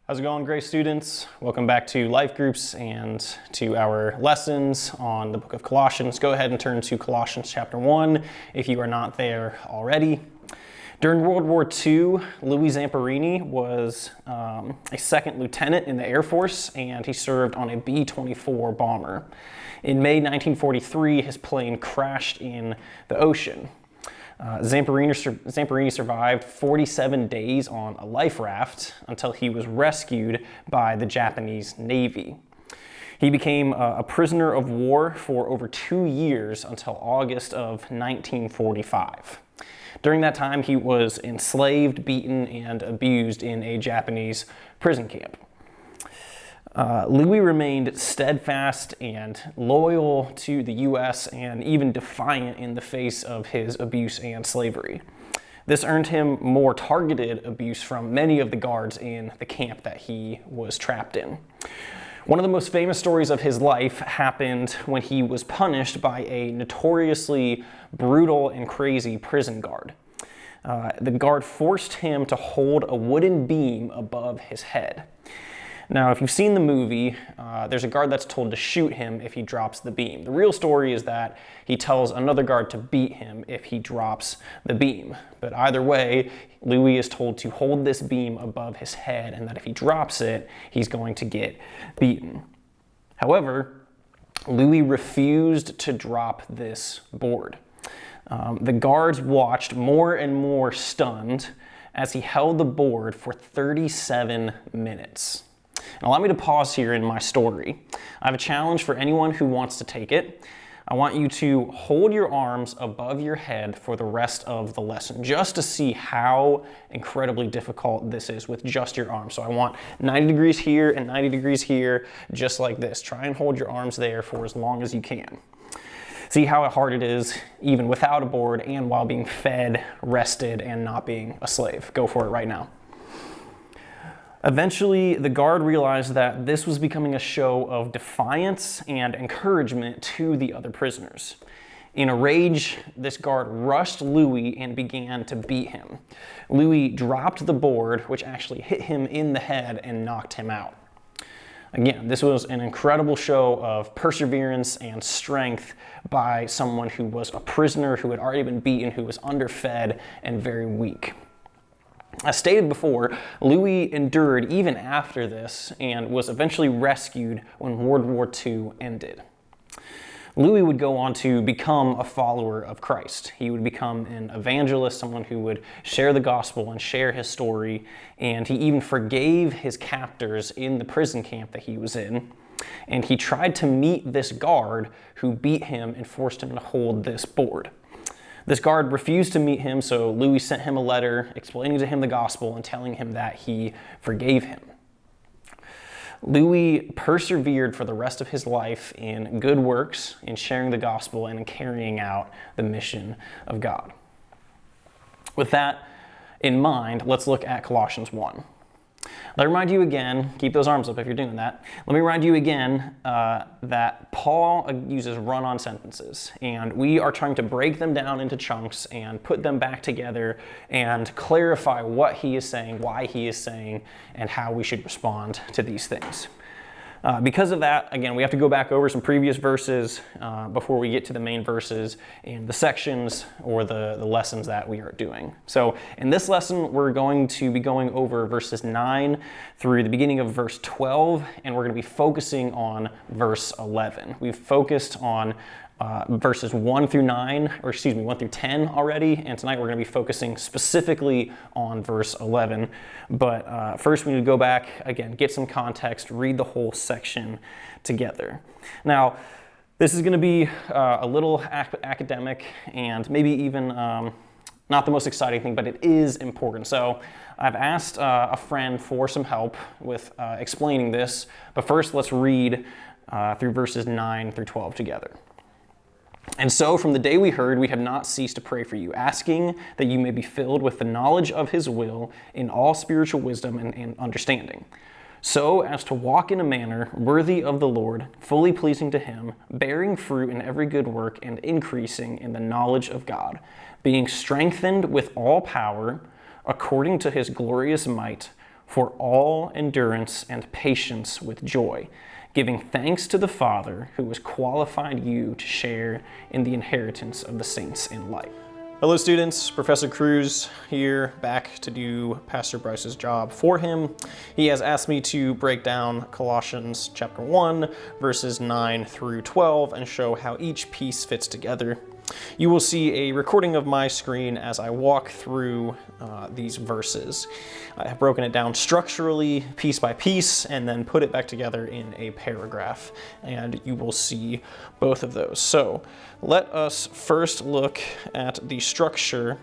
How's it going, Grace students? Welcome back to life groups and to our lessons on the book of Colossians. Go ahead and turn to Colossians chapter 1 if you are not there already. During World War II, Louis Zamperini was a second lieutenant in the Air Force, and he served on a B-24 bomber. In May 1943, his plane crashed in the ocean. Zamperini survived 47 days on a life raft until he was rescued by the Japanese Navy. He became a prisoner of war for over 2 years until August of 1945. During that time, he was enslaved, beaten, and abused in a Japanese prison camp. Louis remained steadfast and loyal to the U.S. and even defiant in the face of his abuse and slavery. This earned him more targeted abuse from many of the guards in the camp that he was trapped in. One of the most famous stories of his life happened when he was punished by a notoriously brutal and crazy prison guard. The guard forced him to hold a wooden beam above his head. Now, if you've seen the movie, there's a guard that's told to shoot him if he drops the beam. The real story is that he tells another guard to beat him if he drops the beam. But either way, Louis is told to hold this beam above his head and that if he drops it, he's going to get beaten. However, Louis refused to drop this board. The guards watched more and more stunned as he held the board for 37 minutes. Now, allow me to pause here in my story. I have a challenge for anyone who wants to take it. I want you to hold your arms above your head for the rest of the lesson, just to see how incredibly difficult this is with just your arms. So I want 90 degrees here and 90 degrees here, just like this. Try and hold your arms there for as long as you can. See how hard it is, even without a board and while being fed, rested, and not being a slave. Go for it right now. Eventually, the guard realized that this was becoming a show of defiance and encouragement to the other prisoners. In a rage, this guard rushed Louis and began to beat him. Louis dropped the board, which actually hit him in the head and knocked him out. Again, this was an incredible show of perseverance and strength by someone who was a prisoner, who had already been beaten, who was underfed and very weak. As stated before, Louis endured even after this and was eventually rescued when World War II ended. Louis would go on to become a follower of Christ. He would become an evangelist, someone who would share the gospel and share his story, and he even forgave his captors in the prison camp that he was in. And he tried to meet this guard who beat him and forced him to hold this board. This guard refused to meet him, so Louis sent him a letter explaining to him the gospel and telling him that he forgave him. Louis persevered for the rest of his life in good works, in sharing the gospel, and in carrying out the mission of God. With that in mind, let's look at Colossians 1. Let me remind you again, keep those arms up if you're doing that. Let me remind you again that Paul uses run-on sentences, and we are trying to break them down into chunks and put them back together and clarify what he is saying, why he is saying, and how we should respond to these things. Because of that, again, we have to go back over some previous verses before we get to the main verses in the sections or the lessons that we are doing. So in this lesson, we're going to be going over verses 9 through the beginning of verse 12, and we're going to be focusing on verse 11. We've focused on verses 1 through 10 already, and tonight we're going to be focusing specifically on verse 11. But first we need to go back, again, get some context, read the whole section together. Now, this is going to be a little academic and maybe even not the most exciting thing, but it is important. So I've asked a friend for some help with explaining this, but first let's read through verses 9 through 12 together. And so from the day we heard, we have not ceased to pray for you, asking that you may be filled with the knowledge of his will in all spiritual wisdom and understanding, so as to walk in a manner worthy of the Lord, fully pleasing to him, bearing fruit in every good work and increasing in the knowledge of God, being strengthened with all power according to his glorious might, for all endurance and patience with joy, giving thanks to the Father who has qualified you to share in the inheritance of the saints in light. Hello students, Professor Cruz here, back to do Pastor Bryce's job for him. He has asked me to break down Colossians chapter 1, verses 9 through 12, and show how each piece fits together. You will see a recording of my screen as I walk through these verses. I have broken it down structurally, piece by piece, and then put it back together in a paragraph, and you will see both of those. So let us first look at the structure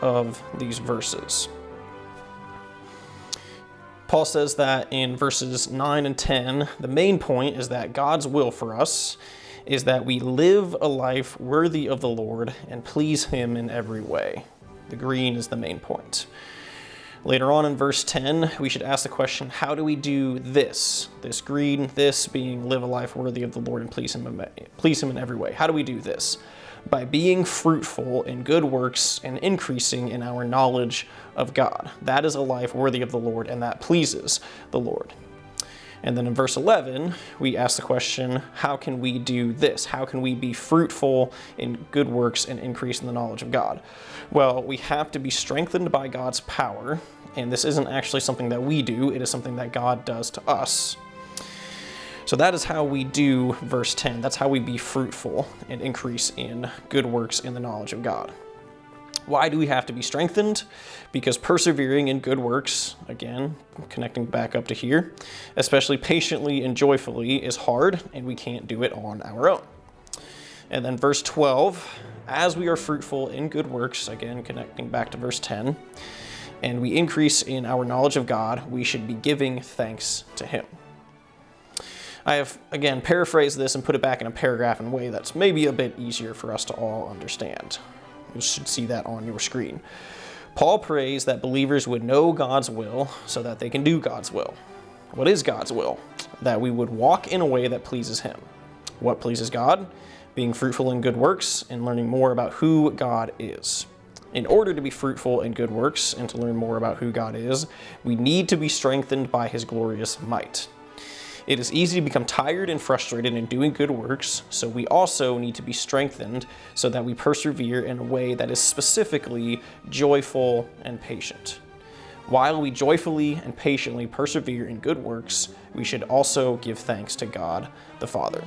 of these verses. Paul says that in verses 9 and 10, the main point is that God's will for us is that we live a life worthy of the Lord and please Him in every way. The green is the main point. Later on in verse 10, we should ask the question, how do we do this? This green, this being live a life worthy of the Lord and please Him in every way. How do we do this? By being fruitful in good works and increasing in our knowledge of God. That is a life worthy of the Lord, and that pleases the Lord. And then in verse 11, we ask the question, how can we do this? How can we be fruitful in good works and increase in the knowledge of God? Well, we have to be strengthened by God's power, and this isn't actually something that we do, it is something that God does to us. So that is how we do verse 10. That's how we be fruitful and increase in good works in the knowledge of God. Why do we have to be strengthened? Because persevering in good works, again, connecting back up to here, especially patiently and joyfully, is hard, and we can't do it on our own. And then verse 12, as we are fruitful in good works, again, connecting back to verse 10, and we increase in our knowledge of God, we should be giving thanks to Him. I have, again, paraphrased this and put it back in a paragraph in a way that's maybe a bit easier for us to all understand. You should see that on your screen. Paul prays that believers would know God's will so that they can do God's will. What is God's will? That we would walk in a way that pleases Him. What pleases God? Being fruitful in good works and learning more about who God is. In order to be fruitful in good works and to learn more about who God is, we need to be strengthened by His glorious might. It is easy to become tired and frustrated in doing good works, so we also need to be strengthened so that we persevere in a way that is specifically joyful and patient. While we joyfully and patiently persevere in good works, we should also give thanks to God the Father.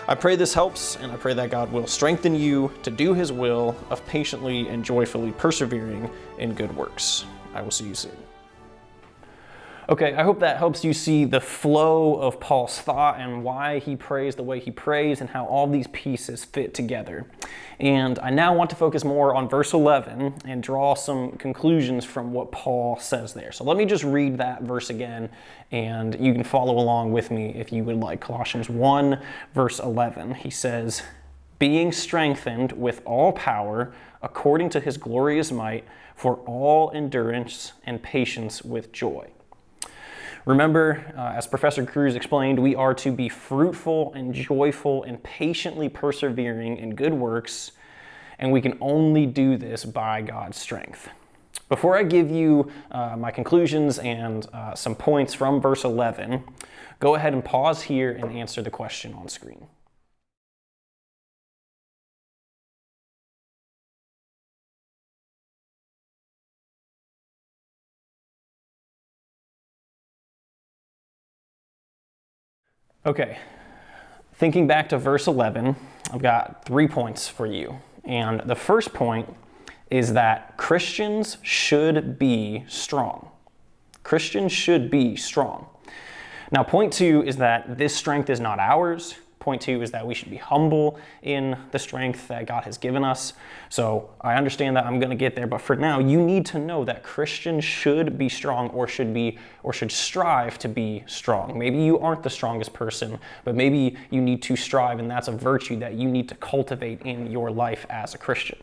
I pray this helps, and I pray that God will strengthen you to do His will of patiently and joyfully persevering in good works. I will see you soon. Okay, I hope that helps you see the flow of Paul's thought and why he prays the way he prays and how all these pieces fit together. And I now want to focus more on verse 11 and draw some conclusions from what Paul says there. So let me just read that verse again, and you can follow along with me if you would like. Colossians 1, verse 11, he says, being strengthened with all power according to His glorious might for all endurance and patience with joy. Remember, as Professor Cruz explained, we are to be fruitful and joyful and patiently persevering in good works, and we can only do this by God's strength. Before I give you my conclusions and some points from verse 11, go ahead and pause here and answer the question on screen. Okay, thinking back to verse 11, I've got 3 points for you. And the first point is that Christians should be strong. Christians should be strong. Now, point 2 is that this strength is not ours. Point 2 is that we should be humble in the strength that God has given us. So I understand that I'm going to get there, but for now, you need to know that Christians should be strong or should strive to be strong. Maybe you aren't the strongest person, but maybe you need to strive, and that's a virtue that you need to cultivate in your life as a Christian.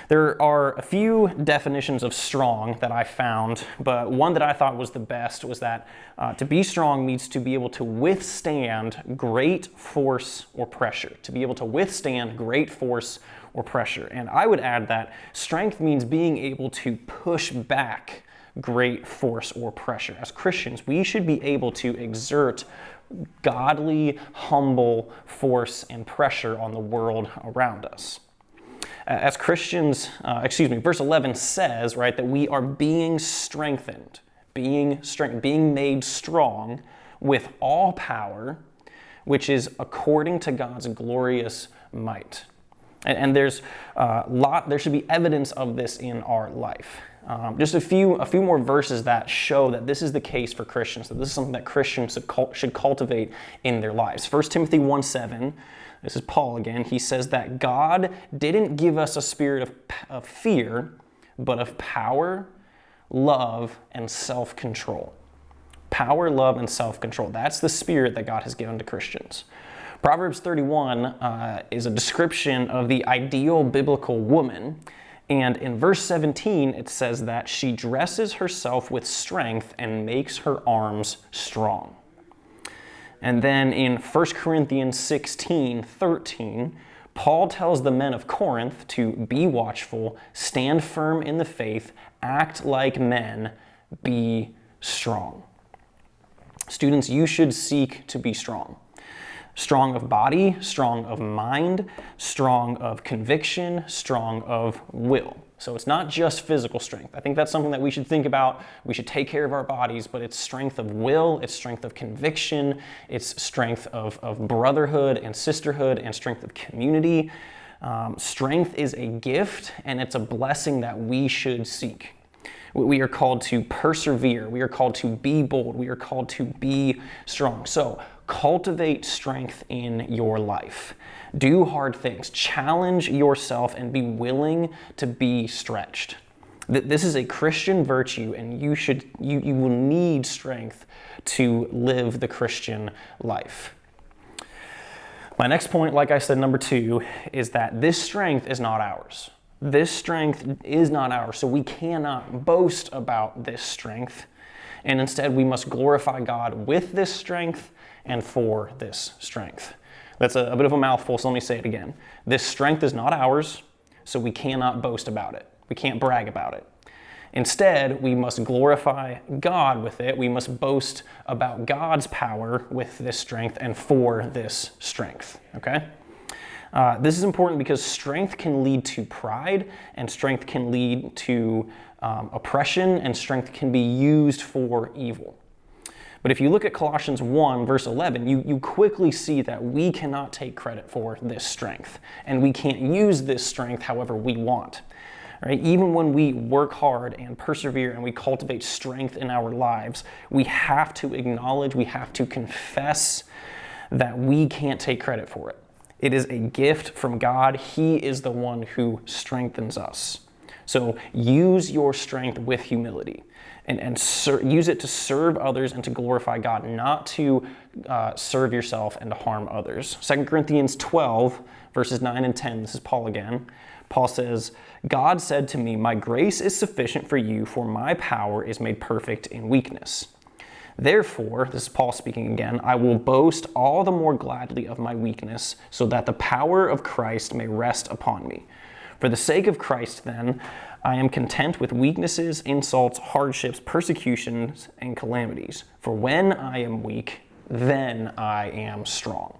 There are a few definitions of strong that I found, but one that I thought was the best was that to be strong means to be able to withstand great force or pressure. To be able to withstand great force or pressure. And I would add that strength means being able to push back great force or pressure. As Christians, we should be able to exert godly, humble force and pressure on the world around us. As Christians, verse 11 says, right, that we are being strengthened, being made strong with all power, which is according to God's glorious might. And there should be evidence of this in our life. Just a few more verses that show that this is the case for Christians, that this is something that Christians should cultivate in their lives. 1 Timothy 1:7, this is Paul again, he says that God didn't give us a spirit of fear, but of power, love, and self-control. Power, love, and self-control. That's the spirit that God has given to Christians. Proverbs 31 is a description of the ideal biblical woman. And in verse 17, it says that she dresses herself with strength and makes her arms strong. And then in 1 Corinthians 16:13, Paul tells the men of Corinth to be watchful, stand firm in the faith, act like men, be strong. Students, you should seek to be strong. Strong of body, strong of mind, strong of conviction, strong of will. So it's not just physical strength. I think that's something that we should think about. We should take care of our bodies, but it's strength of will, it's strength of conviction, it's strength of brotherhood and sisterhood, and strength of community. Strength is a gift, and it's a blessing that we should seek. We are called to persevere. We are called to be bold. We are called to be strong. So cultivate strength in your life. Do hard things. Challenge yourself and be willing to be stretched. This is a Christian virtue, and you will need strength to live the Christian life. My next point, like I said, number 2, is that this strength is not ours. This strength is not ours, so we cannot boast about this strength, and instead we must glorify God with this strength and for this strength. That's a bit of a mouthful, so let me say it again. This strength is not ours, so we cannot boast about it. We can't brag about it. Instead, we must glorify God with it. We must boast about God's power with this strength and for this strength, okay? This is important because strength can lead to pride, and strength can lead to oppression, and strength can be used for evil. But if you look at Colossians 1, verse 11, you quickly see that we cannot take credit for this strength, and we can't use this strength however we want. Right? Even when we work hard and persevere and we cultivate strength in our lives, we have to acknowledge, we have to confess that we can't take credit for it. It is a gift from God. He is the one who strengthens us. So use your strength with humility and use it to serve others and to glorify God, not to serve yourself and to harm others. 2 Corinthians 12, verses 9 and 10, this is Paul again. Paul says, God said to me, my grace is sufficient for you, for my power is made perfect in weakness. Therefore, this is Paul speaking again, I will boast all the more gladly of my weakness, so that the power of Christ may rest upon me. For the sake of Christ, then, I am content with weaknesses, insults, hardships, persecutions, and calamities. For when I am weak, then I am strong.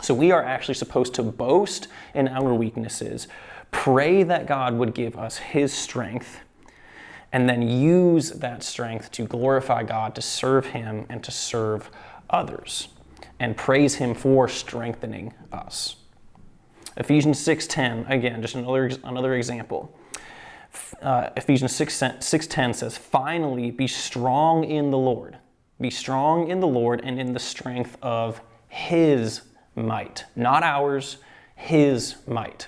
So we are actually supposed to boast in our weaknesses, pray that God would give us His strength, and then use that strength to glorify God, to serve Him, and to serve others, and praise Him for strengthening us. Ephesians 6:10, again, just another example. Ephesians 6:10 says, finally, be strong in the Lord. Be strong in the Lord and in the strength of His might. Not ours, His might.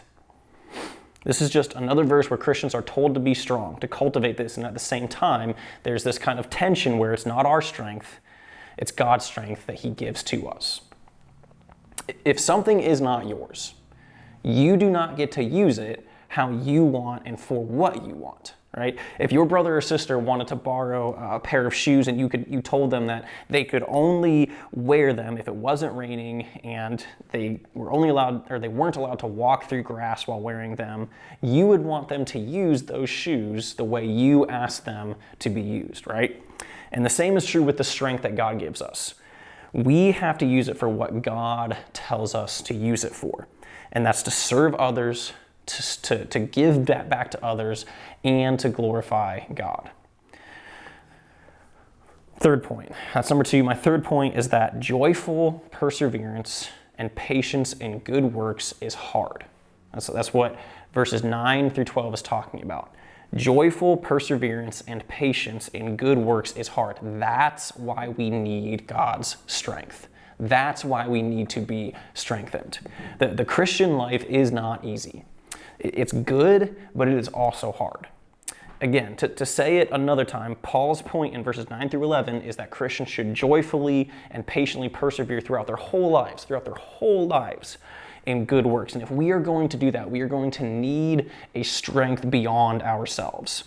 This is just another verse where Christians are told to be strong, to cultivate this, and at the same time, there's this kind of tension where it's not our strength, it's God's strength that He gives to us. If something is not yours, you do not get to use it how you want and for what you want, right? If your brother or sister wanted to borrow a pair of shoes and you told them that they could only wear them if it wasn't raining and they weren't allowed to walk through grass while wearing them, you would want them to use those shoes the way you asked them to be used, right? And the same is true with the strength that God gives us. We have to use it for what God tells us to use it for. And that's to serve others, to give that back to others, and to glorify God. Third point, that's number 2. My third point is that joyful perseverance and patience in good works is hard. That's what verses 9 through 12 is talking about. Joyful perseverance and patience in good works is hard. That's why we need God's strength. That's why we need to be strengthened. The Christian life is not easy. It's good, but it is also hard. Again, to say it another time, Paul's point in verses 9 through 11 is that Christians should joyfully and patiently persevere throughout their whole lives in good works. And if we are going to do that, we are going to need a strength beyond ourselves.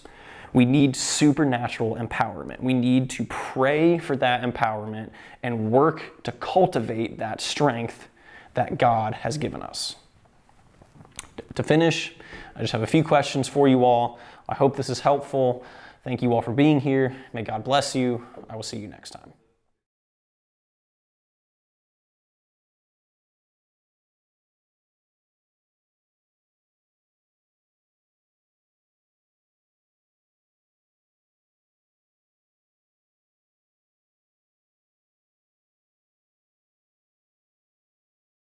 We need supernatural empowerment. We need to pray for that empowerment and work to cultivate that strength that God has given us. To finish, I just have a few questions for you all. I hope this is helpful. Thank you all for being here. May God bless you. I will see you next time.